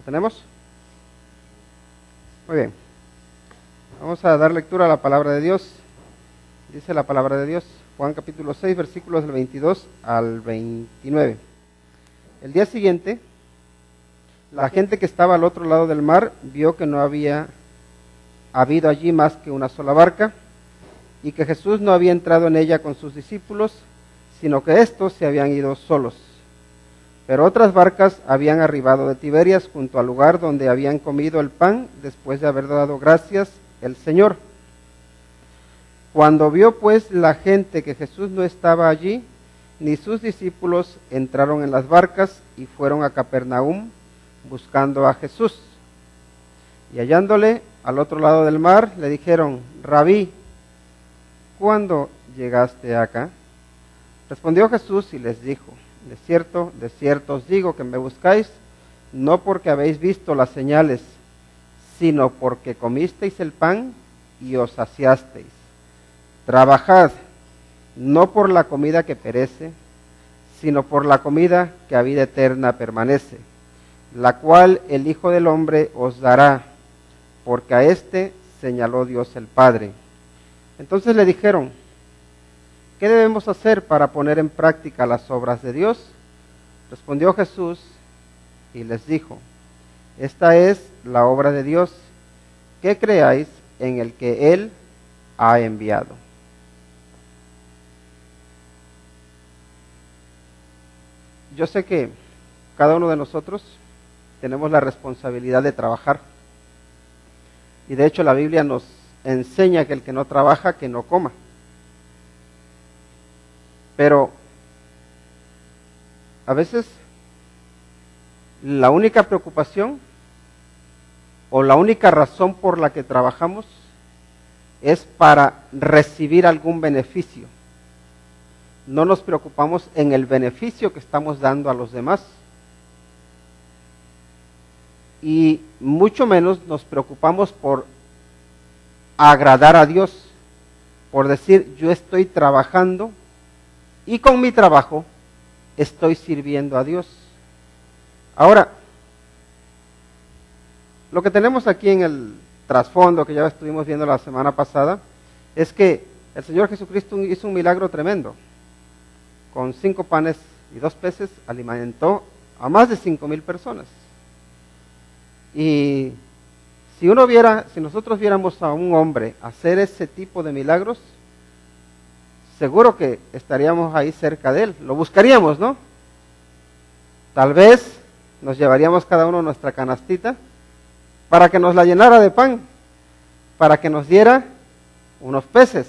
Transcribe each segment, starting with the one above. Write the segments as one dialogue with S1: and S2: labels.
S1: tenemos? Muy bien. Vamos a dar lectura a la palabra de Dios. Dice la palabra de Dios, Juan capítulo 6, versículos del 22 al 29. El día siguiente, la gente que estaba al otro lado del mar vio que no había habido allí más que una sola barca y que Jesús no había entrado en ella con sus discípulos, sino que éstos se habían ido solos. Pero otras barcas habían arribado de Tiberias junto al lugar donde habían comido el pan después de haber dado gracias el Señor. Cuando vio pues la gente que Jesús no estaba allí, ni sus discípulos, entraron en las barcas y fueron a Capernaum buscando a Jesús. Y hallándole al otro lado del mar, le dijeron: Rabí, ¿cuándo llegaste acá? Respondió Jesús y les dijo: de cierto os digo que me buscáis, no porque habéis visto las señales, sino porque comisteis el pan y os saciasteis. Trabajad, no por la comida que perece, sino por la comida que a vida eterna permanece, la cual el Hijo del Hombre os dará, porque a éste señaló Dios el Padre. Entonces le dijeron: ¿qué debemos hacer para poner en práctica las obras de Dios? Respondió Jesús y les dijo: esta es la obra de Dios, que creáis en el que Él ha enviado. Yo sé que cada uno de nosotros tenemos la responsabilidad de trabajar. Y de hecho la Biblia nos enseña que el que no trabaja, que no coma. Pero a veces la única preocupación o la única razón por la que trabajamos es para recibir algún beneficio. No nos preocupamos en el beneficio que estamos dando a los demás. Y mucho menos nos preocupamos por agradar a Dios, por decir: yo estoy trabajando y con mi trabajo estoy sirviendo a Dios. Ahora, lo que tenemos aquí en el trasfondo, que ya estuvimos viendo la semana pasada, es que el Señor Jesucristo hizo un milagro tremendo. Con 5 panes y 2 peces alimentó a más de 5,000 personas. Y si nosotros viéramos a un hombre hacer ese tipo de milagros, seguro que estaríamos ahí cerca de él, lo buscaríamos, ¿no? Tal vez nos llevaríamos cada uno nuestra canastita para que nos la llenara de pan, para que nos diera unos peces.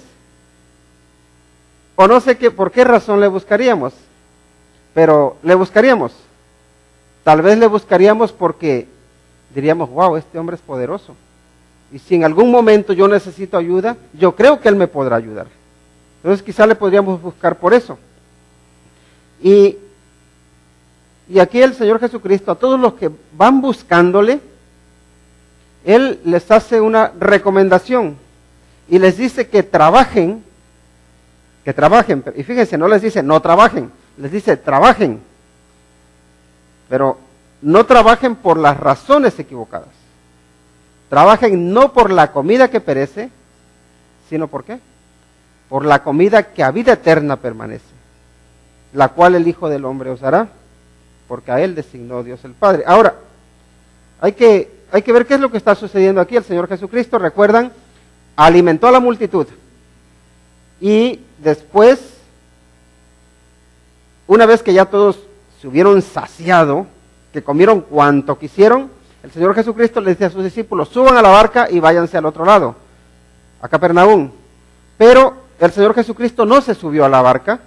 S1: O no sé por qué razón le buscaríamos, pero le buscaríamos. Tal vez le buscaríamos porque diríamos: wow, este hombre es poderoso. Y si en algún momento yo necesito ayuda, yo creo que él me podrá ayudar. Entonces quizá le podríamos buscar por eso. Y aquí el Señor Jesucristo, a todos los que van buscándole, Él les hace una recomendación y les dice que trabajen, y fíjense, no les dice no trabajen, les dice trabajen, pero no trabajen por las razones equivocadas. Trabajen no por la comida que perece, sino ¿por qué? Por la comida que a vida eterna permanece, la cual el Hijo del Hombre os dará, porque a Él designó Dios el Padre. Ahora, hay que ver qué es lo que está sucediendo aquí. El Señor Jesucristo, recuerdan, alimentó a la multitud. Y después, una vez que ya todos se hubieron saciado, que comieron cuanto quisieron, el Señor Jesucristo les dice a sus discípulos: suban a la barca y váyanse al otro lado, a Capernaum. Pero el Señor Jesucristo no se subió a la barca,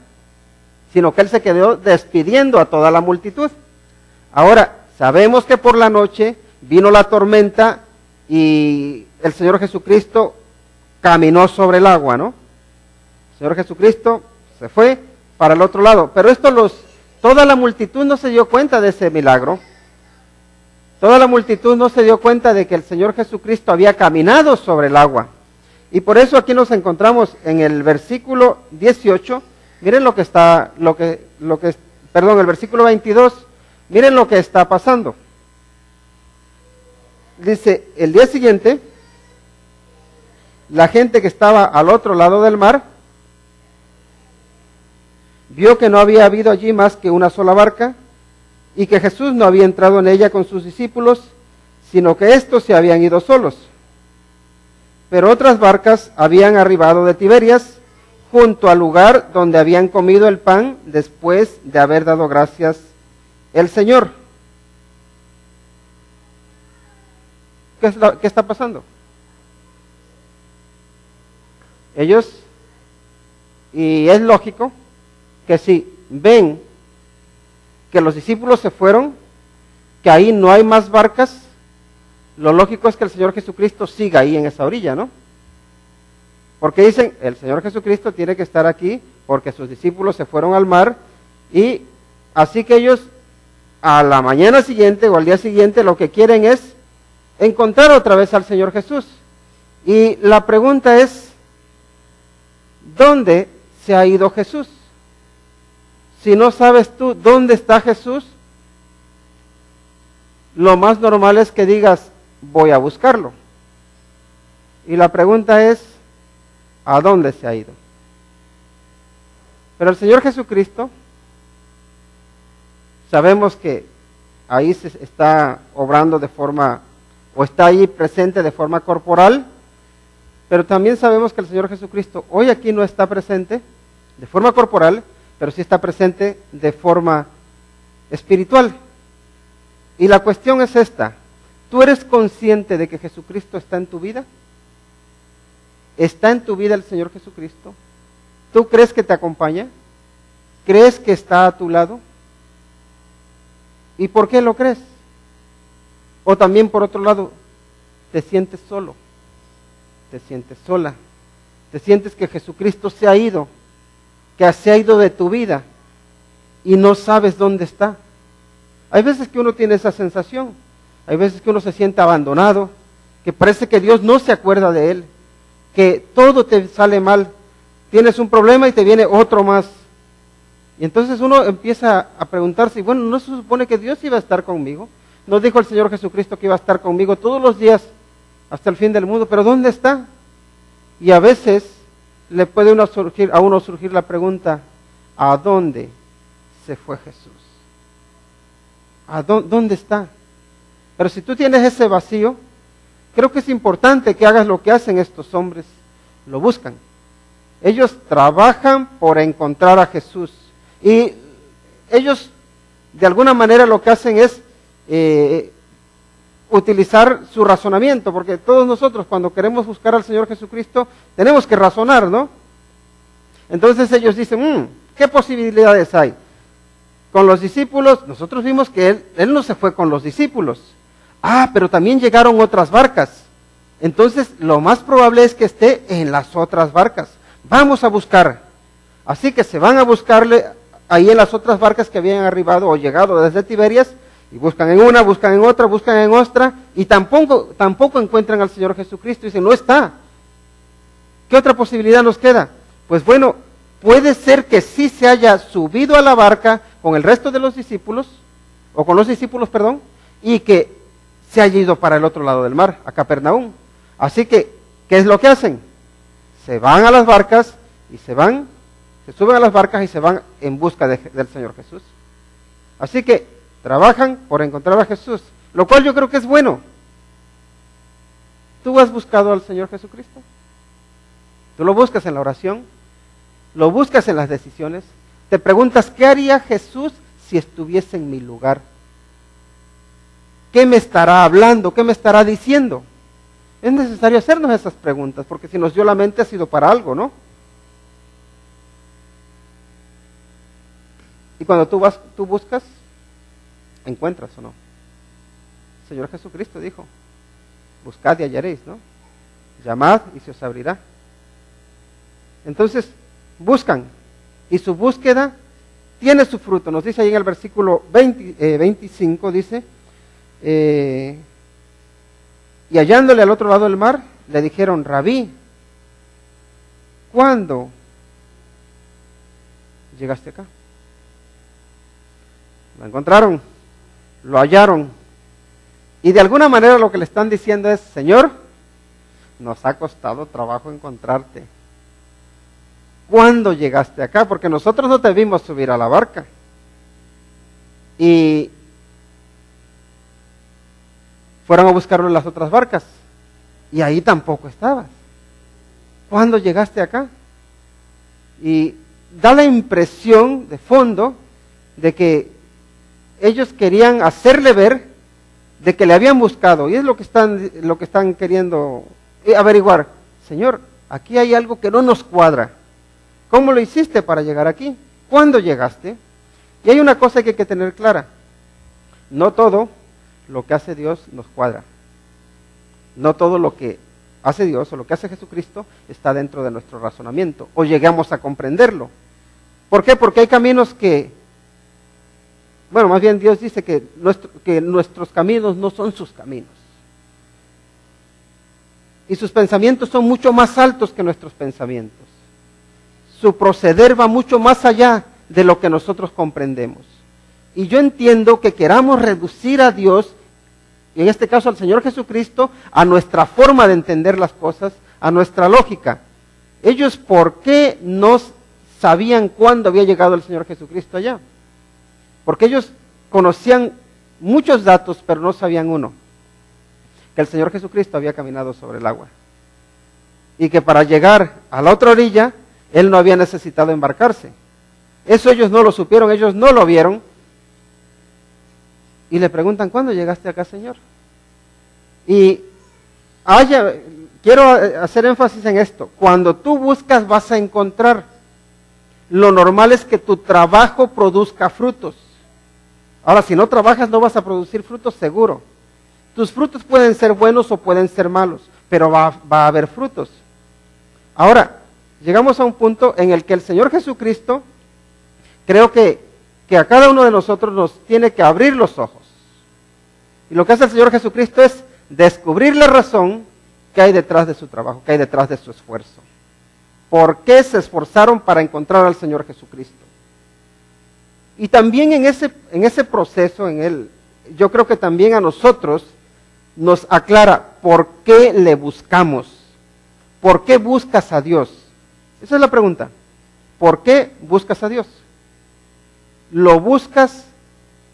S1: sino que Él se quedó despidiendo a toda la multitud. Ahora, sabemos que por la noche vino la tormenta y el Señor Jesucristo caminó sobre el agua, ¿no? El Señor Jesucristo se fue para el otro lado, pero toda la multitud no se dio cuenta de ese milagro. Toda la multitud no se dio cuenta de que el Señor Jesucristo había caminado sobre el agua. Y por eso aquí nos encontramos en el versículo 18. Miren lo que está, el versículo 22. Miren lo que está pasando. dice, el día siguiente, la gente que estaba al otro lado del mar vio que no había habido allí más que una sola barca y que Jesús no había entrado en ella con sus discípulos, sino que éstos se habían ido solos. Pero otras barcas habían arribado de Tiberias, junto al lugar donde habían comido el pan después de haber dado gracias el Señor. ¿Qué está pasando? Ellos, y es lógico, que si ven que los discípulos se fueron, que ahí no hay más barcas, lo lógico es que el Señor Jesucristo siga ahí en esa orilla, ¿no? Porque dicen, el Señor Jesucristo tiene que estar aquí porque sus discípulos se fueron al mar, y así que ellos a la mañana siguiente o al día siguiente lo que quieren es encontrar otra vez al Señor Jesús. Y la pregunta es, ¿dónde se ha ido Jesús? Si no sabes tú dónde está Jesús, lo más normal es que digas, voy a buscarlo. Y la pregunta es, ¿a dónde se ha ido? Pero el Señor Jesucristo, sabemos que ahí se está obrando de forma, o está ahí presente de forma corporal, pero también sabemos que el Señor Jesucristo hoy aquí no está presente de forma corporal, pero sí está presente de forma espiritual. Y la cuestión es esta: ¿tú eres consciente de que Jesucristo está en tu vida? ¿Está en tu vida el Señor Jesucristo? ¿Tú crees que te acompaña? ¿Crees que está a tu lado? ¿Y por qué lo crees? O también, por otro lado, te sientes solo, te sientes sola, te sientes que Jesucristo se ha ido, que se ha ido de tu vida y no sabes dónde está. Hay veces que uno tiene esa sensación, hay veces que uno se siente abandonado, que parece que Dios no se acuerda de él, que todo te sale mal, tienes un problema y te viene otro más. Y entonces uno empieza a preguntarse, bueno, ¿no se supone que Dios iba a estar conmigo? ¿Nos dijo el Señor Jesucristo que iba a estar conmigo todos los días hasta el fin del mundo? ¿Pero dónde está? Y a veces le puede a uno surgir la pregunta, ¿a dónde se fue Jesús? ¿Dónde está? Pero si tú tienes ese vacío, creo que es importante que hagas lo que hacen estos hombres, lo buscan. Ellos trabajan por encontrar a Jesús, y ellos de alguna manera lo que hacen es utilizar su razonamiento, porque todos nosotros cuando queremos buscar al Señor Jesucristo tenemos que razonar, ¿no? Entonces ellos dicen, ¿qué posibilidades hay? Con los discípulos, nosotros vimos que él no se fue con los discípulos. Pero también llegaron otras barcas. Entonces lo más probable es que esté en las otras barcas. Vamos a buscar. Así que se van a buscarle ahí en las otras barcas que habían arribado o llegado desde Tiberias, y buscan en una, buscan en otra, buscan en otra, y tampoco encuentran al Señor Jesucristo, y dicen, no está. ¿Qué otra posibilidad nos queda? Pues bueno, puede ser que sí se haya subido a la barca con el resto de los discípulos, o con los discípulos, perdón, y que se haya ido para el otro lado del mar, a Capernaum. Así que, ¿qué es lo que hacen? Se van a las barcas y se suben a las barcas y se van en busca del Señor Jesús. Así que trabajan por encontrar a Jesús, lo cual yo creo que es bueno. ¿Tú has buscado al Señor Jesucristo? ¿Tú lo buscas en la oración? ¿Lo buscas en las decisiones? Te preguntas, ¿qué haría Jesús si estuviese en mi lugar? ¿Qué me estará hablando? ¿Qué me estará diciendo? Es necesario hacernos esas preguntas, porque si nos dio la mente ha sido para algo, ¿no? Y cuando tú buscas, ¿encuentras o no? El Señor Jesucristo dijo, buscad y hallaréis, ¿no? Llamad y se os abrirá. Entonces, buscan, y su búsqueda tiene su fruto. Nos dice ahí en el versículo 25, dice, y hallándole al otro lado del mar, le dijeron, Rabí, ¿cuándo llegaste acá? Lo encontraron, lo hallaron, Y de alguna manera lo que le están diciendo es, Señor, nos ha costado trabajo encontrarte. ¿Cuándo llegaste acá? Porque nosotros no te vimos subir a la barca. Y fueron a buscarlo en las otras barcas. Y ahí tampoco estabas. ¿Cuándo llegaste acá? Y da la impresión de fondo de que ellos querían hacerle ver de que le habían buscado. Y es lo que están queriendo averiguar. Señor, aquí hay algo que no nos cuadra. ¿Cómo lo hiciste para llegar aquí? ¿Cuándo llegaste? Y hay una cosa que hay que tener clara. No todo lo que hace Dios nos cuadra. No todo lo que hace Dios o lo que hace Jesucristo está dentro de nuestro razonamiento o llegamos a comprenderlo. ¿Por qué? Porque hay caminos que, bueno, más bien Dios dice que nuestros caminos no son sus caminos. Y sus pensamientos son mucho más altos que nuestros pensamientos. Su proceder va mucho más allá de lo que nosotros comprendemos. Y yo entiendo que queramos reducir a Dios, y en este caso al Señor Jesucristo, a nuestra forma de entender las cosas, a nuestra lógica. Ellos, ¿por qué no sabían cuándo había llegado el Señor Jesucristo allá? Porque ellos conocían muchos datos, pero no sabían uno: que el Señor Jesucristo había caminado sobre el agua. Y que para llegar a la otra orilla, Él no había necesitado embarcarse. Eso ellos no lo supieron, ellos no lo vieron. Y le preguntan, ¿cuándo llegaste acá, Señor? Y quiero hacer énfasis en esto. Cuando tú buscas, vas a encontrar. Lo normal es que tu trabajo produzca frutos. Ahora, si no trabajas, no vas a producir frutos, seguro. Tus frutos pueden ser buenos o pueden ser malos, pero va a haber frutos. Ahora, llegamos a un punto en el que el Señor Jesucristo, creo que a cada uno de nosotros nos tiene que abrir los ojos. Y lo que hace el Señor Jesucristo es descubrir la razón que hay detrás de su trabajo, que hay detrás de su esfuerzo. ¿Por qué se esforzaron para encontrar al Señor Jesucristo? Y también en ese proceso, yo creo que también a nosotros nos aclara por qué le buscamos. ¿Por qué buscas a Dios? Esa es la pregunta. ¿Por qué buscas a Dios? ¿Lo buscas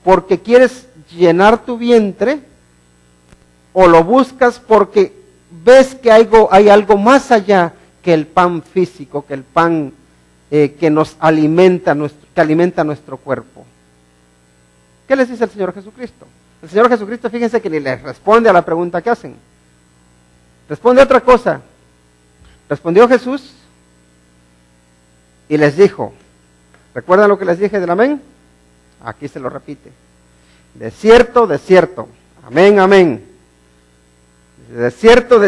S1: porque quieres llenar tu vientre? ¿O lo buscas porque ves que hay algo más allá que el pan físico, que el pan que nos alimenta, que alimenta nuestro cuerpo? ¿Qué les dice el Señor Jesucristo? El Señor Jesucristo, fíjense que ni les responde a la pregunta que hacen. Responde otra cosa. Respondió Jesús y les dijo, ¿recuerdan lo que les dije del amén? Aquí se lo repite. De cierto, amén, amén. De cierto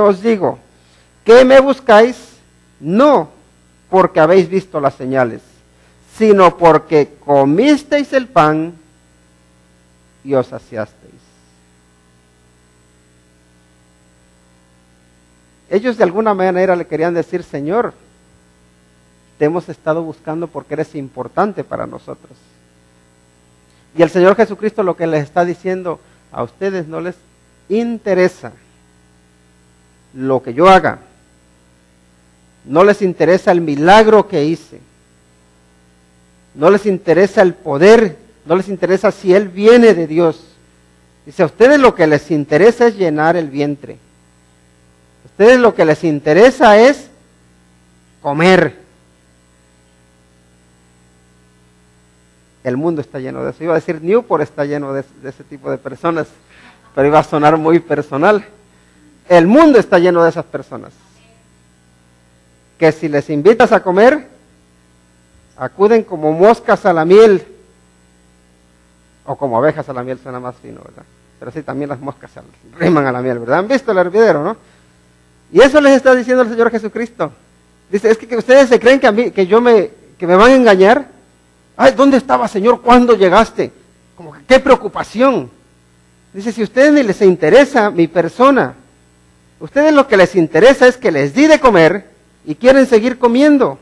S1: os digo, que me buscáis no porque habéis visto las señales, sino porque comisteis el pan y os saciasteis. Ellos de alguna manera le querían decir, Señor, te hemos estado buscando porque eres importante para nosotros. Y el Señor Jesucristo lo que les está diciendo, a ustedes no les interesa lo que yo haga. No les interesa el milagro que hice. No les interesa el poder. No les interesa si Él viene de Dios. Dice, a ustedes lo que les interesa es llenar el vientre. A ustedes lo que les interesa es comer. El mundo está lleno de eso. Iba a decir Newport está lleno de ese tipo de personas, pero iba a sonar muy personal. El mundo está lleno de esas personas. Que si les invitas a comer, acuden como moscas a la miel. O como abejas a la miel, suena más fino, ¿verdad? Pero sí, también las moscas se riman a la miel, ¿verdad? ¿Han visto el hervidero, no? Y eso les está diciendo el Señor Jesucristo. Dice, es que ustedes se creen que me van a engañar. Ay, ¿dónde estaba, Señor? ¿Cuándo llegaste? Como que qué preocupación. Dice, si a ustedes ni les interesa mi persona, a ustedes lo que les interesa es que les di de comer y quieren seguir comiendo.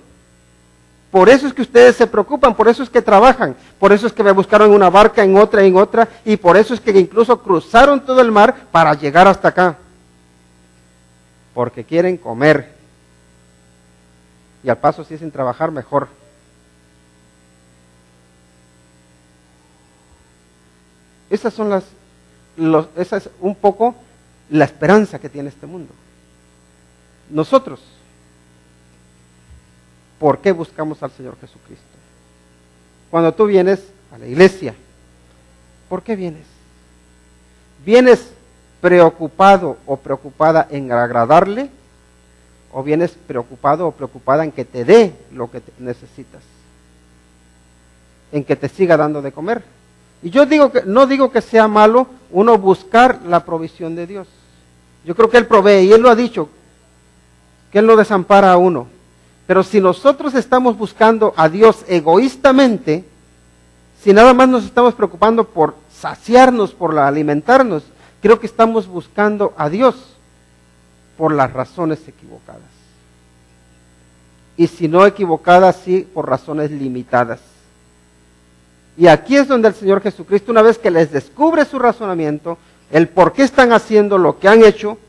S1: Por eso es que ustedes se preocupan, por eso es que trabajan, por eso es que me buscaron en una barca, en otra, y por eso es que incluso cruzaron todo el mar para llegar hasta acá. Porque quieren comer. Y al paso, si es sin trabajar, mejor. Esa es un poco la esperanza que tiene este mundo. Nosotros, ¿por qué buscamos al Señor Jesucristo? Cuando tú vienes a la iglesia, ¿por qué vienes? ¿Vienes preocupado o preocupada en agradarle? ¿O vienes preocupado o preocupada en que te dé lo que necesitas? En que te siga dando de comer. Y yo no digo que sea malo uno buscar la provisión de Dios. Yo creo que Él provee, y Él lo ha dicho, que Él no desampara a uno. Pero si nosotros estamos buscando a Dios egoístamente, si nada más nos estamos preocupando por saciarnos, por alimentarnos, creo que estamos buscando a Dios por las razones equivocadas. Y si no equivocadas, sí por razones limitadas. Y aquí es donde el Señor Jesucristo, una vez que les descubre su razonamiento, el por qué están haciendo lo que han hecho,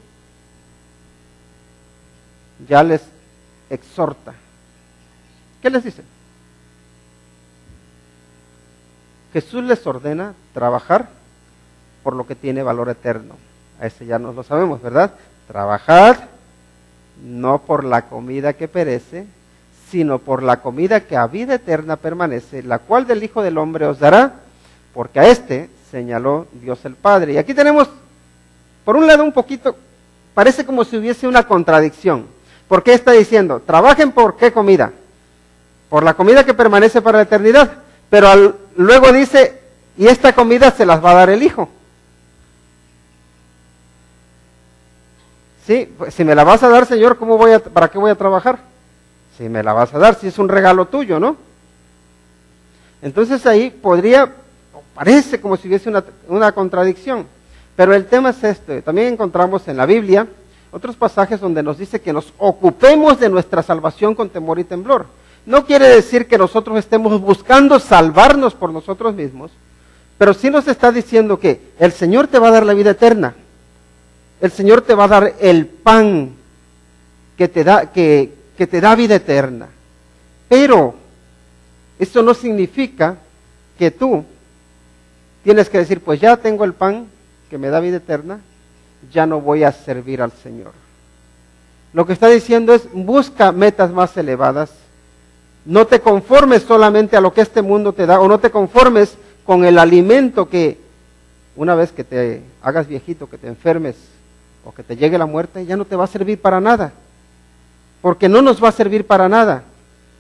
S1: ya les exhorta. ¿Qué les dice? Jesús les ordena trabajar por lo que tiene valor eterno. A ese ya nos lo sabemos, ¿verdad? Trabajad no por la comida que perece, sino por la comida que a vida eterna permanece, la cual del Hijo del Hombre os dará, porque a este señaló Dios el Padre. Y aquí tenemos, por un lado un poquito, parece como si hubiese una contradicción. ¿Por qué está diciendo? Trabajen por qué comida, por la comida que permanece para la eternidad, pero luego dice, y esta comida se las va a dar el Hijo. Sí, pues si me la vas a dar, Señor, ¿para qué voy a trabajar? Si me la vas a dar, si es un regalo tuyo, ¿no? Entonces ahí parece como si hubiese una contradicción, pero el tema es esto. También encontramos en la Biblia otros pasajes donde nos dice que nos ocupemos de nuestra salvación con temor y temblor. No quiere decir que nosotros estemos buscando salvarnos por nosotros mismos, pero sí nos está diciendo que el Señor te va a dar la vida eterna. El Señor te va a dar el pan que te da vida eterna. Pero eso no significa que tú tienes que decir, pues ya tengo el pan que me da vida eterna, ya no voy a servir al Señor. Lo que está diciendo es, busca metas más elevadas. No te conformes solamente a lo que este mundo te da, o no te conformes con el alimento que una vez que te hagas viejito, que te enfermes, o que te llegue la muerte, ya no te va a servir para nada. Porque no nos va a servir para nada.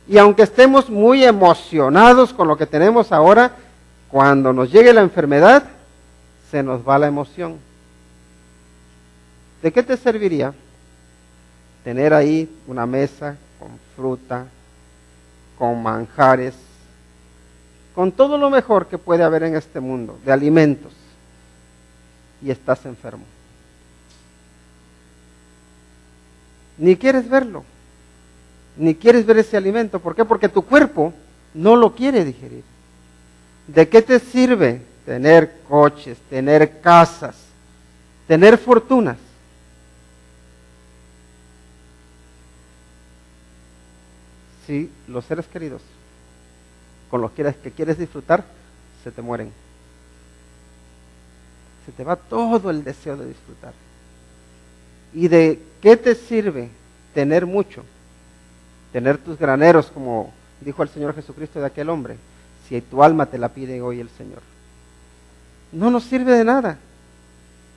S1: Y aunque estemos muy emocionados con lo que tenemos ahora, cuando nos llegue la enfermedad, se nos va la emoción. ¿De qué te serviría tener ahí una mesa con fruta, con manjares, con todo lo mejor que puede haber en este mundo, de alimentos, y estás enfermo? Ni quieres verlo, ni quieres ver ese alimento. ¿Por qué? Porque tu cuerpo no lo quiere digerir. ¿De qué te sirve tener coches, tener casas, tener fortunas? Si los seres queridos con los que quieres disfrutar se te mueren. Se te va todo el deseo de disfrutar. ¿Y de qué te sirve tener mucho? Tener tus graneros, como dijo el Señor Jesucristo de aquel hombre, si tu alma te la pide hoy el Señor. No nos sirve de nada.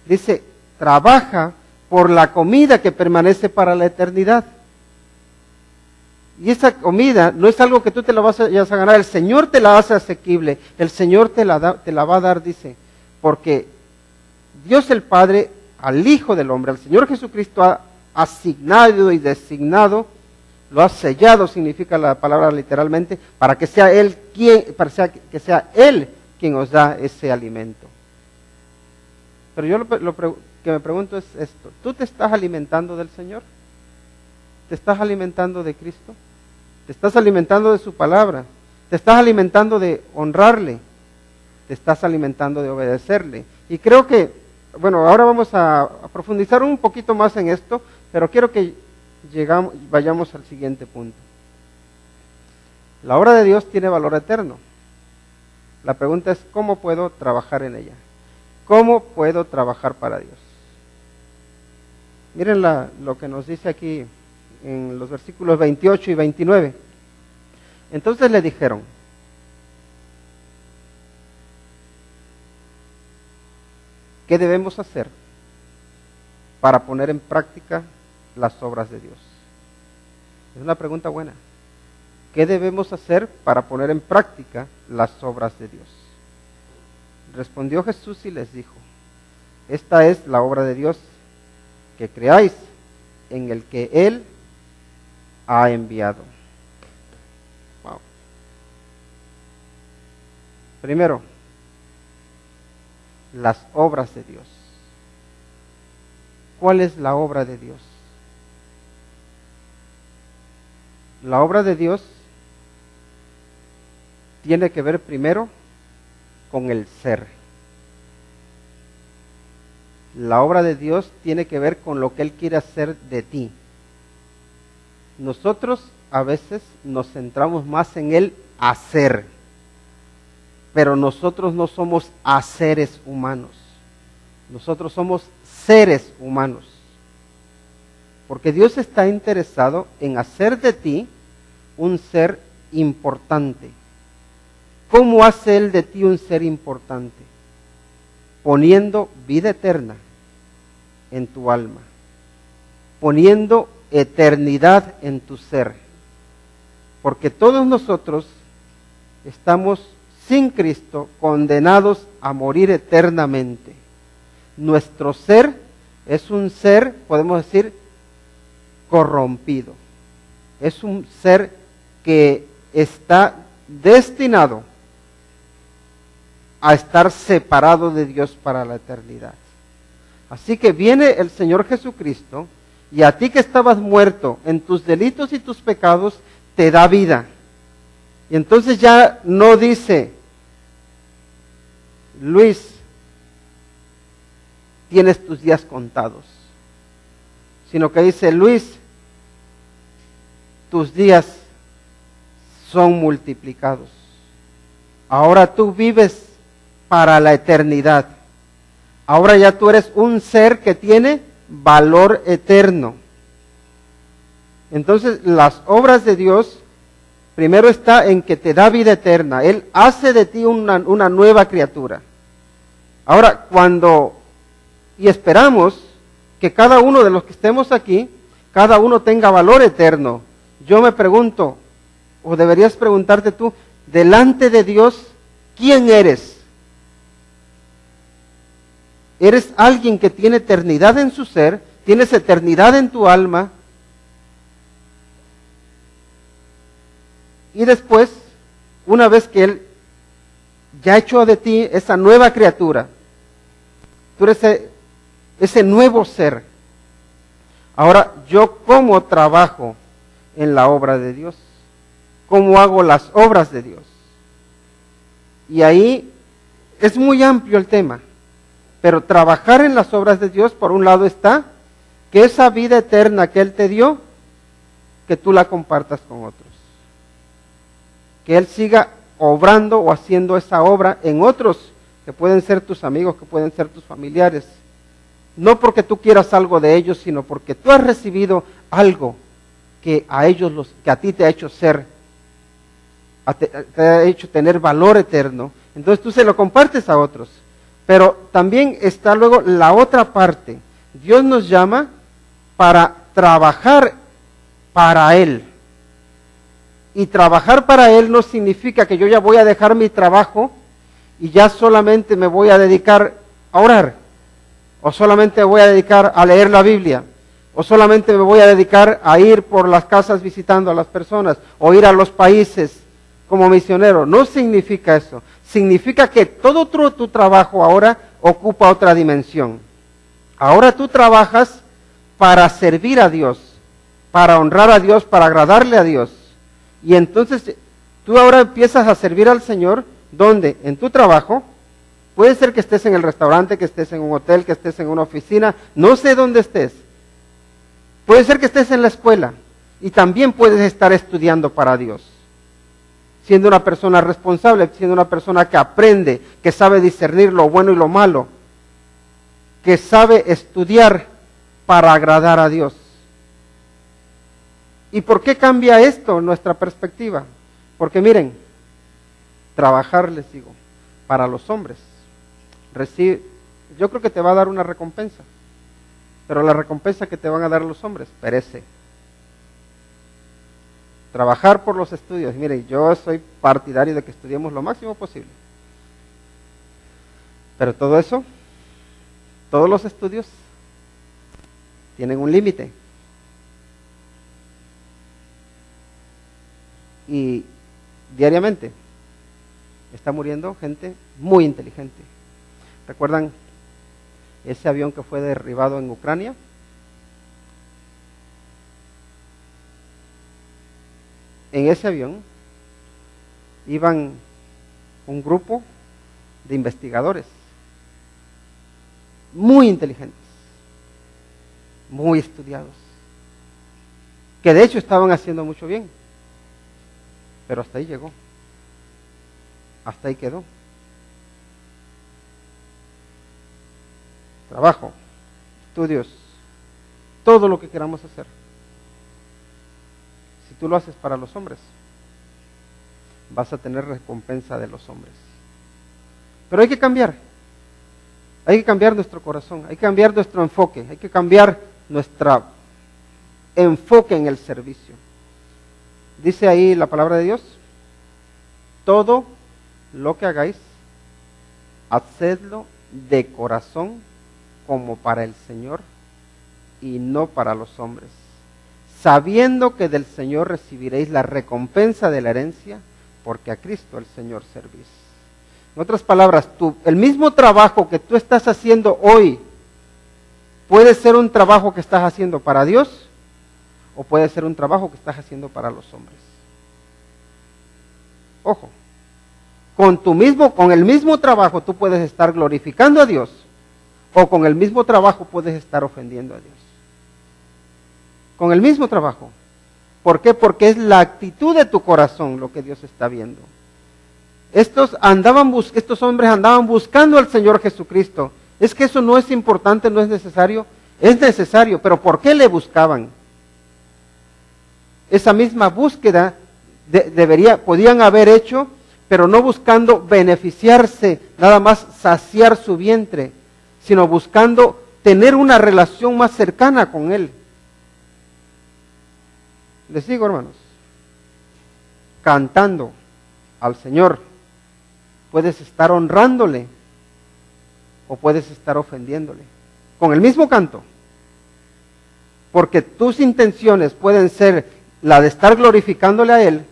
S1: Dice, trabaja por la comida que permanece para la eternidad. Y esa comida no es algo que tú te la vas a ganar, el Señor te la hace asequible, el Señor te la va a dar, dice, porque Dios el Padre al Hijo del Hombre, al Señor Jesucristo, ha asignado y designado, lo ha sellado, significa la palabra literalmente, para que sea Él quien os da ese alimento. Pero yo lo que me pregunto es esto: ¿tú te estás alimentando del Señor? ¿Te estás alimentando de Cristo? te estás alimentando de su palabra, te estás alimentando de honrarle, te estás alimentando de obedecerle. Y creo que, bueno, ahora vamos a profundizar un poquito más en esto, pero quiero que vayamos al siguiente punto. La obra de Dios tiene valor eterno. La pregunta es, ¿cómo puedo trabajar en ella? ¿Cómo puedo trabajar para Dios? Miren lo que nos dice aquí en los versículos 28 y 29. Entonces le dijeron, ¿qué debemos hacer para poner en práctica las obras de Dios? Es una pregunta buena. ¿Qué debemos hacer para poner en práctica las obras de Dios? Respondió Jesús y les dijo, esta es la obra de Dios, que creáis en el que Él ha enviado. Wow. Primero, las obras de Dios. ¿Cuál es la obra de Dios? La obra de Dios tiene que ver primero con el ser. La obra de Dios tiene que ver con lo que Él quiere hacer de ti. Nosotros a veces nos centramos más en el hacer, pero nosotros no somos haceres humanos. Nosotros somos seres humanos. Porque Dios está interesado en hacer de ti un ser importante. ¿Cómo hace Él de ti un ser importante? Poniendo vida eterna en tu alma, poniendo eternidad en tu ser. Porque todos nosotros estamos sin Cristo condenados a morir eternamente. Nuestro ser es un ser, podemos decir, corrompido. Es un ser que está destinado a estar separado de Dios para la eternidad. Así que viene el Señor Jesucristo y a ti que estabas muerto en tus delitos y tus pecados, te da vida. Y entonces ya no dice, Luis, tienes tus días contados, sino que dice, Luis, tus días son multiplicados. Ahora tú vives para la eternidad. Ahora ya tú eres un ser que tiene valor eterno. Entonces las obras de Dios, primero está en que te da vida eterna. Él hace de ti una nueva criatura. Ahora, y esperamos que cada uno de los que estemos aquí, cada uno tenga valor eterno. Yo me pregunto, o deberías preguntarte tú, delante de Dios, ¿quién eres? Eres alguien que tiene eternidad en su ser, tienes eternidad en tu alma, y después, una vez que Él ya ha hecho de ti esa nueva criatura, tú eres ese nuevo ser. Ahora, ¿yo cómo trabajo en la obra de Dios? ¿Cómo hago las obras de Dios? Y ahí es muy amplio el tema. Pero trabajar en las obras de Dios, por un lado está, que esa vida eterna que Él te dio, que tú la compartas con otros. Que Él siga obrando o haciendo esa obra en otros, que pueden ser tus amigos, que pueden ser tus familiares. No porque tú quieras algo de ellos, sino porque tú has recibido algo que a ti te ha hecho ser, te ha hecho tener valor eterno. Entonces tú se lo compartes a otros. Pero también está luego la otra parte. Dios nos llama para trabajar para Él. Y trabajar para Él no significa que yo ya voy a dejar mi trabajo y ya solamente me voy a dedicar a orar. O solamente me voy a dedicar a leer la Biblia. O solamente me voy a dedicar a ir por las casas visitando a las personas. O ir a los países como misionero. No significa eso. Significa que todo tu trabajo ahora ocupa otra dimensión. Ahora tú trabajas para servir a Dios, para honrar a Dios, para agradarle a Dios. Y entonces tú ahora empiezas a servir al Señor, ¿dónde? En tu trabajo. Puede ser que estés en el restaurante, que estés en un hotel, que estés en una oficina, no sé dónde estés. Puede ser que estés en la escuela y también puedes estar estudiando para Dios, siendo una persona responsable, siendo una persona que aprende, que sabe discernir lo bueno y lo malo, que sabe estudiar para agradar a Dios. ¿Y por qué cambia esto nuestra perspectiva? Porque miren, trabajar, les digo, para los hombres, yo creo que te va a dar una recompensa, pero la recompensa que te van a dar los hombres perece. Trabajar por los estudios, miren, yo soy partidario de que estudiemos lo máximo posible, pero todo eso, todos los estudios tienen un límite. Y diariamente está muriendo gente muy inteligente. ¿Recuerdan ese avión que fue derribado en Ucrania? En ese avión iban un grupo de investigadores muy inteligentes, muy estudiados, que de hecho estaban haciendo mucho bien, pero hasta ahí llegó, hasta ahí quedó. Trabajo, estudios, todo lo que queramos hacer. Si tú lo haces para los hombres, vas a tener recompensa de los hombres. Pero hay que cambiar nuestro corazón, hay que cambiar nuestro enfoque, hay que cambiar nuestro enfoque en el servicio. Dice ahí la palabra de Dios, todo lo que hagáis, hacedlo de corazón como para el Señor y no para los hombres, sabiendo que del Señor recibiréis la recompensa de la herencia, porque a Cristo el Señor servís. En otras palabras, el mismo trabajo que tú estás haciendo hoy, puede ser un trabajo que estás haciendo para Dios, o puede ser un trabajo que estás haciendo para los hombres. Ojo, con el mismo trabajo tú puedes estar glorificando a Dios, o con el mismo trabajo puedes estar ofendiendo a Dios. Con el mismo trabajo. ¿Por qué? Porque es la actitud de tu corazón lo que Dios está viendo. Estos hombres andaban buscando al Señor Jesucristo. Es que eso no es importante, no es necesario. Es necesario, pero ¿por qué le buscaban? Esa misma búsqueda podían haber hecho, pero no buscando beneficiarse, nada más saciar su vientre, sino buscando tener una relación más cercana con Él. Les digo, hermanos, cantando al Señor, puedes estar honrándole o puedes estar ofendiéndole, con el mismo canto, porque tus intenciones pueden ser la de estar glorificándole a Él,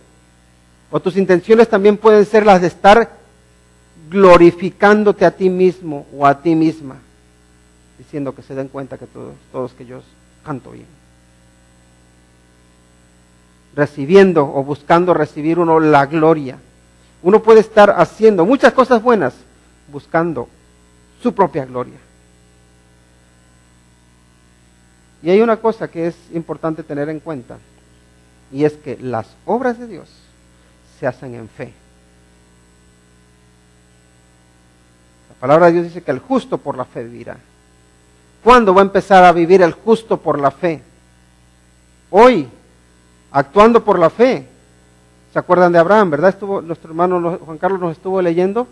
S1: o tus intenciones también pueden ser las de estar glorificándote a ti mismo o a ti misma, diciendo que se den cuenta que todos que yo canto bien. Recibiendo o buscando recibir uno la gloria. Uno puede estar haciendo muchas cosas buenas buscando su propia gloria. Y hay una cosa que es importante tener en cuenta, y es que las obras de Dios se hacen en fe. La palabra de Dios dice que el justo por la fe vivirá. ¿Cuándo va a empezar a vivir el justo por la fe? Hoy, actuando por la fe. ¿Se acuerdan de Abraham, verdad? Nuestro hermano Juan Carlos nos estuvo leyendo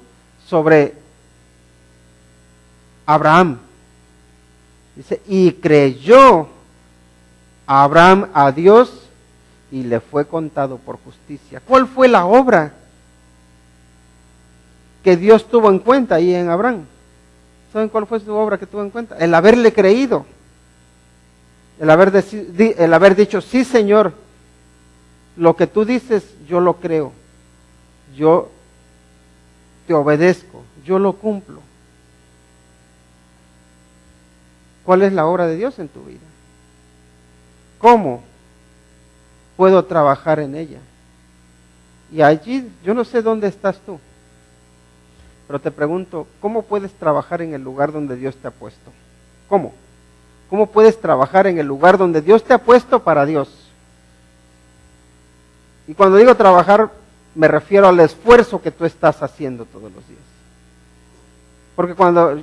S1: sobre Abraham. Dice, y creyó Abraham a Dios y le fue contado por justicia. ¿Cuál fue la obra que Dios tuvo en cuenta ahí en Abraham? ¿Saben cuál fue su obra que tuvo en cuenta? El haberle creído. El haber dicho, sí, Señor, lo que tú dices, yo lo creo. Yo te obedezco, yo lo cumplo. ¿Cuál es la obra de Dios en tu vida? ¿Cómo puedo trabajar en ella? Y allí, yo no sé dónde estás tú, pero te pregunto, ¿cómo puedes trabajar en el lugar donde Dios te ha puesto? ¿Cómo? ¿Cómo puedes trabajar en el lugar donde Dios te ha puesto para Dios? Y cuando digo trabajar, me refiero al esfuerzo que tú estás haciendo todos los días. Porque cuando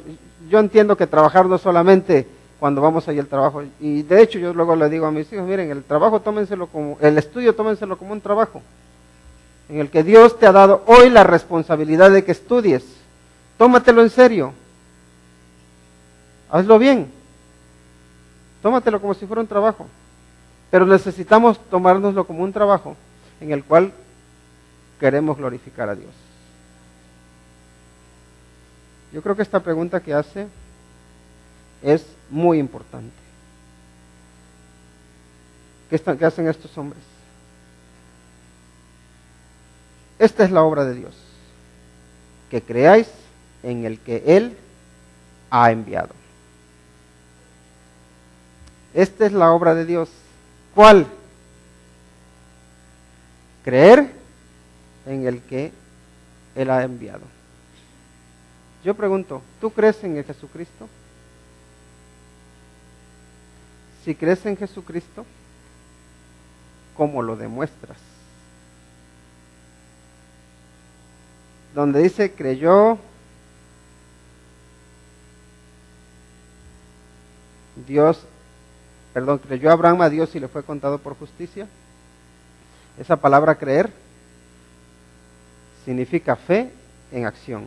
S1: yo entiendo que trabajar no es solamente cuando vamos ahí al trabajo, y de hecho yo luego le digo a mis hijos, miren, el trabajo tómenselo como, el estudio tómenselo como un trabajo, en el que Dios te ha dado hoy la responsabilidad de que estudies. Tómatelo en serio. Hazlo bien. Tómatelo como si fuera un trabajo. Pero necesitamos tomárnoslo como un trabajo en el cual queremos glorificar a Dios. Yo creo que esta pregunta que hace es muy importante. ¿Qué hacen estos hombres? Esta es la obra de Dios, que creáis en el que Él ha enviado. Esta es la obra de Dios. ¿Cuál? Creer en el que Él ha enviado. Yo pregunto, ¿tú crees en el Jesucristo? Si crees en Jesucristo, ¿cómo lo demuestras? Donde dice creyó creyó Abraham a Dios y le fue contado por justicia. Esa palabra creer significa fe en acción.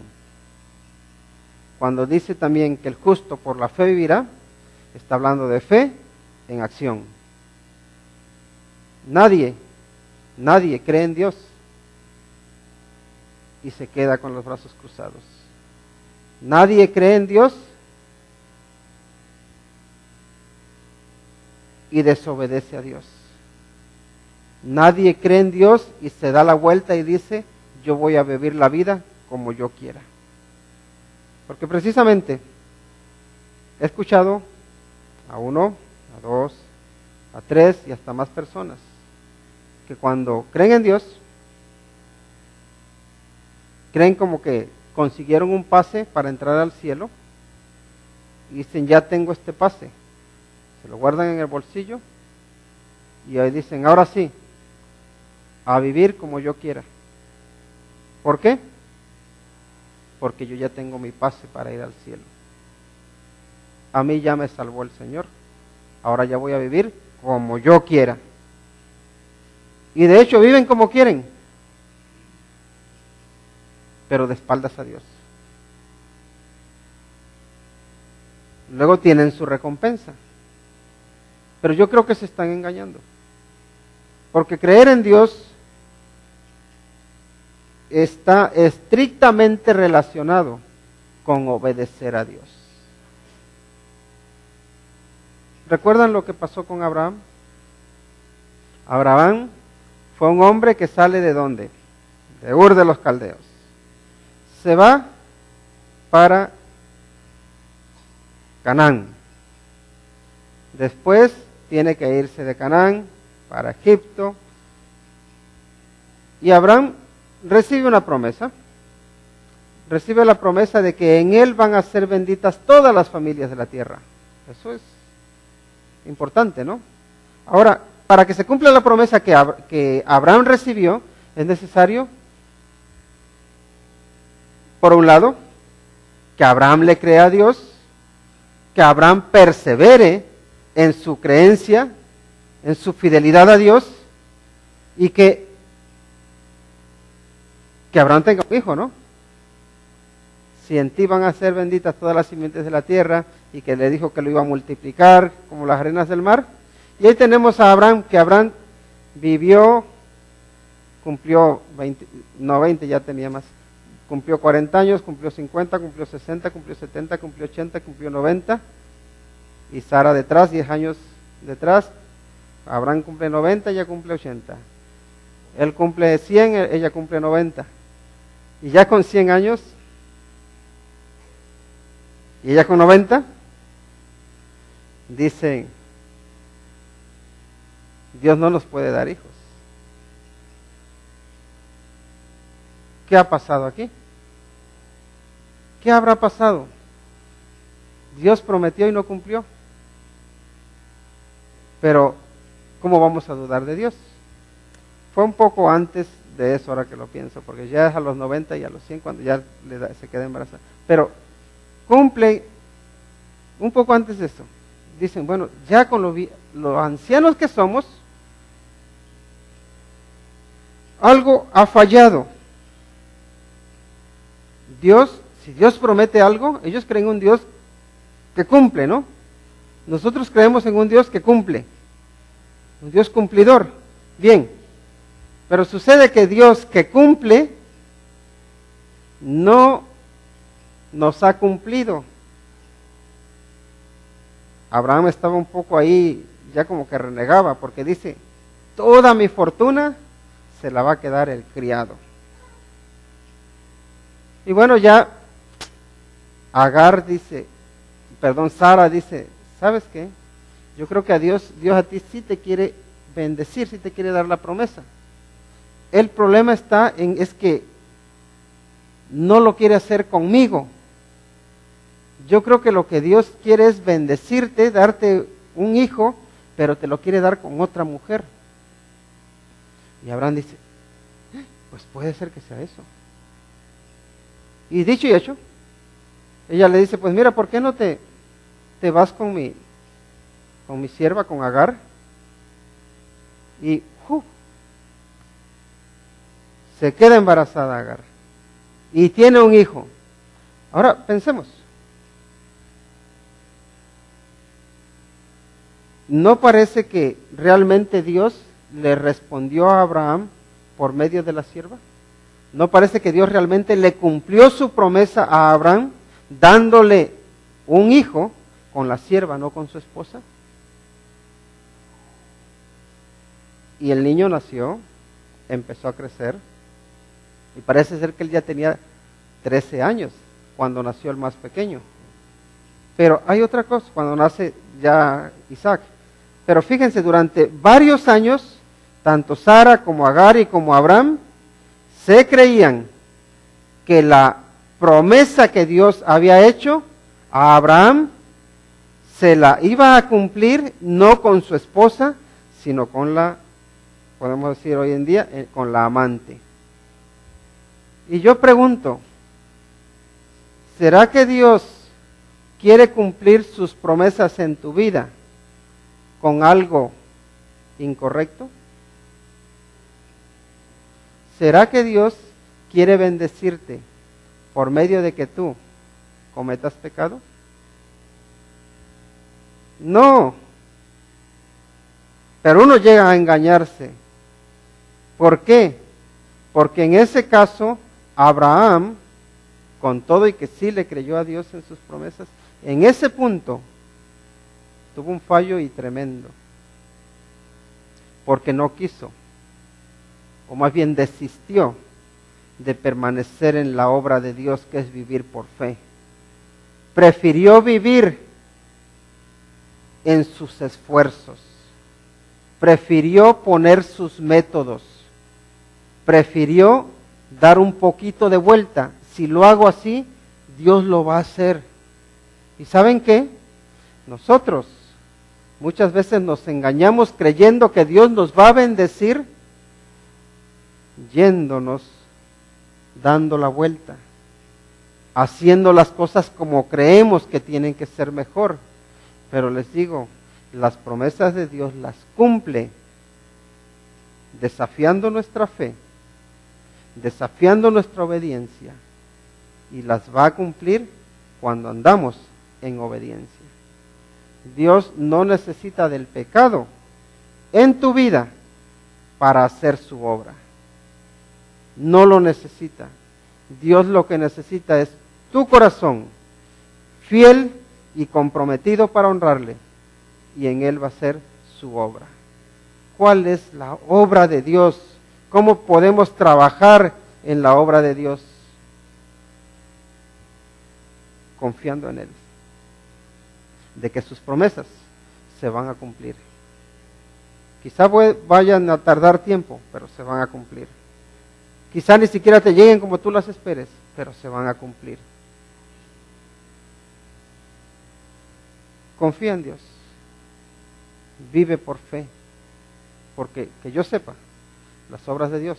S1: Cuando dice también que el justo por la fe vivirá, está hablando de fe en acción. Nadie cree en Dios y se queda con los brazos cruzados. Nadie cree en Dios y desobedece a Dios. Nadie cree en Dios y se da la vuelta y dice, yo voy a vivir la vida como yo quiera. Porque precisamente he escuchado a 1, a 2, a 3 y hasta más personas que cuando creen en Dios, creen como que consiguieron un pase para entrar al cielo y dicen, ya tengo este pase. Se lo guardan en el bolsillo y ahí dicen, ahora sí, a vivir como yo quiera. ¿Por qué? Porque yo ya tengo mi pase para ir al cielo. A mí ya me salvó el Señor. Ahora ya voy a vivir como yo quiera. Y de hecho viven como quieren, pero de espaldas a Dios. Luego tienen su recompensa. Pero yo creo que se están engañando. Porque creer en Dios está estrictamente relacionado con obedecer a Dios. ¿Recuerdan lo que pasó con Abraham? Abraham fue un hombre que sale ¿de dónde? De Ur de los Caldeos. Se va para Canaán. Después tiene que irse de Canaán para Egipto. Y Abraham recibe una promesa. Recibe la promesa de que en él van a ser benditas todas las familias de la tierra. Eso es importante, ¿no? Ahora, para que se cumpla la promesa que Abraham recibió, es necesario, por un lado, que Abraham le crea a Dios, que Abraham persevere en su creencia, en su fidelidad a Dios, y que Abraham tenga un hijo, ¿no? Si en ti van a ser benditas todas las simientes de la tierra, y que le dijo que lo iba a multiplicar como las arenas del mar. Y ahí tenemos a Abraham, que Abraham vivió, cumplió 20, ya tenía más, cumplió 40 años, cumplió 50, cumplió 60, cumplió 70, cumplió 80, cumplió 90, y Sara detrás, 10 años detrás. Abraham cumple 90, ella cumple 80. Él cumple 100, ella cumple 90. Y ya con 100 años, y ella con 90, dicen, Dios no nos puede dar hijos. ¿qué ha pasado aquí? ¿Qué habrá pasado? Dios prometió y no cumplió. Pero, ¿cómo vamos a dudar de Dios? Fue un poco antes de eso, ahora que lo pienso, porque ya es a los 90 y a los 100 cuando ya se queda embarazada. Pero cumple un poco antes de eso. Dicen, bueno, ya con los ancianos que somos, algo ha fallado. Dios, si Dios promete algo, ellos creen en un Dios que cumple, ¿no? Nosotros creemos en un Dios que cumple, un Dios cumplidor. Bien, pero sucede que Dios que cumple no nos ha cumplido. Abraham estaba un poco ahí, ya como que renegaba, porque dice, toda mi fortuna se la va a quedar el criado. Y bueno, ya Sara dice, ¿sabes qué? Yo creo que Dios a ti sí te quiere bendecir, sí te quiere dar la promesa. El problema es que no lo quiere hacer conmigo. Yo creo que lo que Dios quiere es bendecirte, darte un hijo, pero te lo quiere dar con otra mujer. Y Abraham dice, pues puede ser que sea eso. Y dicho y hecho, ella le dice, pues mira, ¿por qué no te vas con mi sierva, con Agar? Y se queda embarazada Agar. Y tiene un hijo. Ahora pensemos. ¿No parece que realmente Dios le respondió a Abraham por medio de la sierva? ¿No parece que Dios realmente le cumplió su promesa a Abraham dándole un hijo con la sierva, no con su esposa? Y el niño nació, empezó a crecer, y parece ser que él ya tenía 13 años cuando nació el más pequeño. Pero hay otra cosa, cuando nace ya Isaac. Pero fíjense, durante varios años, tanto Sara como Agar y como Abraham se creían que la promesa que Dios había hecho a Abraham se la iba a cumplir no con su esposa, sino con podemos decir hoy en día, con la amante. Y yo pregunto, ¿será que Dios quiere cumplir sus promesas en tu vida con algo incorrecto? ¿Será que Dios quiere bendecirte por medio de que tú cometas pecado? No. Pero uno llega a engañarse. ¿Por qué? Porque en ese caso, Abraham, con todo y que sí le creyó a Dios en sus promesas, en ese punto tuvo un fallo y tremendo. Porque no quiso, o más bien desistió de permanecer en la obra de Dios, que es vivir por fe. Prefirió vivir en sus esfuerzos, prefirió poner sus métodos, prefirió dar un poquito de vuelta. Si lo hago así, Dios lo va a hacer. ¿Y saben qué? Nosotros muchas veces nos engañamos creyendo que Dios nos va a bendecir, yéndonos, dando la vuelta, haciendo las cosas como creemos que tienen que ser mejor. Pero les digo, las promesas de Dios las cumple desafiando nuestra fe, desafiando nuestra obediencia, y las va a cumplir cuando andamos en obediencia. Dios no necesita del pecado en tu vida para hacer su obra. No lo necesita. Dios lo que necesita es tu corazón fiel y comprometido para honrarle, y en él va a ser su obra. ¿Cuál es la obra de Dios? ¿Cómo podemos trabajar en la obra de Dios? Confiando en él, de que sus promesas se van a cumplir. Quizá vayan a tardar tiempo, pero se van a cumplir. Quizá ni siquiera te lleguen como tú las esperes, pero se van a cumplir. Confía en Dios. Vive por fe. Porque que yo sepa, las obras de Dios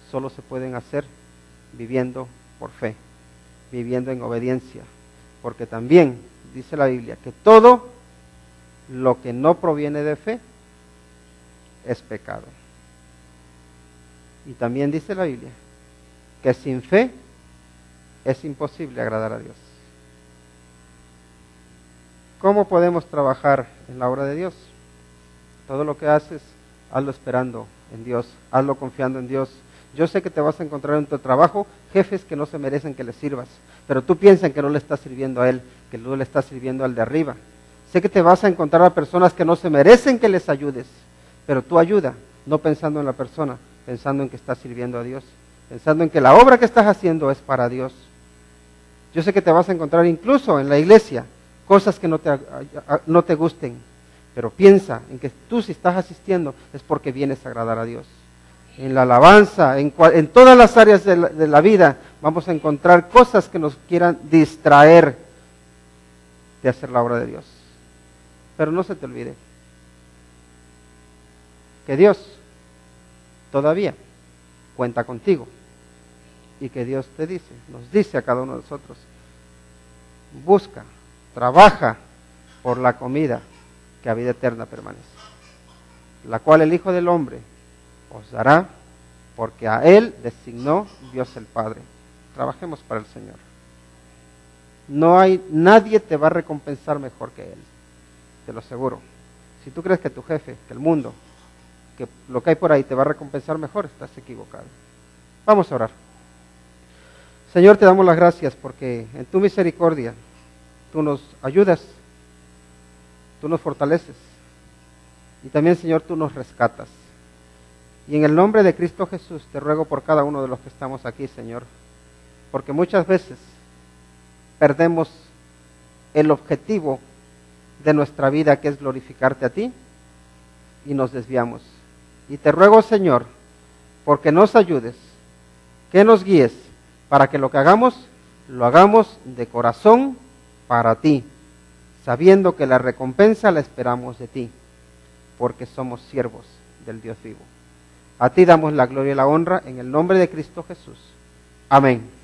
S1: solo se pueden hacer viviendo por fe, viviendo en obediencia. Porque también dice la Biblia que todo lo que no proviene de fe es pecado. Y también dice la Biblia que sin fe es imposible agradar a Dios. ¿Cómo podemos trabajar en la obra de Dios? Todo lo que haces, hazlo esperando en Dios, hazlo confiando en Dios. Yo sé que te vas a encontrar en tu trabajo jefes que no se merecen que les sirvas, pero tú piensas que no le estás sirviendo a él, que no le estás sirviendo al de arriba. Sé que te vas a encontrar a personas que no se merecen que les ayudes, pero tú ayuda, no pensando en la persona, pensando en que estás sirviendo a Dios, pensando en que la obra que estás haciendo es para Dios. Yo sé que te vas a encontrar incluso en la iglesia cosas que no te gusten, pero piensa en que tú si estás asistiendo es porque vienes a agradar a Dios. En la alabanza, en todas las áreas de la vida vamos a encontrar cosas que nos quieran distraer de hacer la obra de Dios. Pero no se te olvide que Dios todavía cuenta contigo y que Dios nos dice a cada uno de nosotros, busca, trabaja por la comida que a vida eterna permanece, la cual el Hijo del Hombre os dará, porque a Él designó Dios el Padre. Trabajemos para el Señor. Nadie te va a recompensar mejor que Él, te lo aseguro. Si tú crees que tu jefe, que el mundo, que lo que hay por ahí te va a recompensar mejor, estás equivocado. Vamos a orar. Señor, te damos las gracias porque en tu misericordia tú nos ayudas, tú nos fortaleces y también, Señor, tú nos rescatas. Y en el nombre de Cristo Jesús te ruego por cada uno de los que estamos aquí, Señor, porque muchas veces perdemos el objetivo de nuestra vida, que es glorificarte a ti, y nos desviamos. Y te ruego, Señor, porque nos ayudes, que nos guíes, para que lo que hagamos, lo hagamos de corazón para ti, sabiendo que la recompensa la esperamos de ti, porque somos siervos del Dios vivo. A ti damos la gloria y la honra en el nombre de Cristo Jesús. Amén.